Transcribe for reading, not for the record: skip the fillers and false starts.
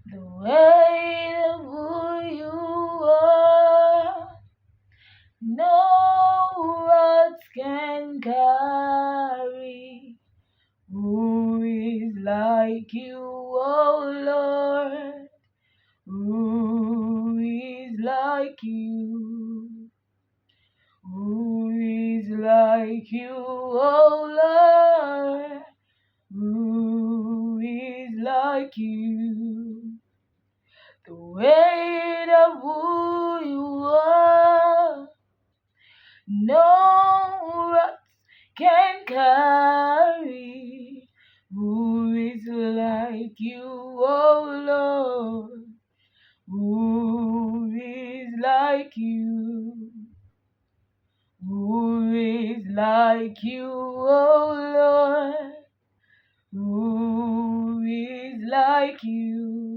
The weight of who you are, no words can carry. Who is like you, oh Lord? Who is like you? Who is like you, oh Lord? Who is like you? The weight of who you are, no rocks can carry. Who is like you, oh Lord? Who is like you? Who is like you, oh Lord? Who is like you?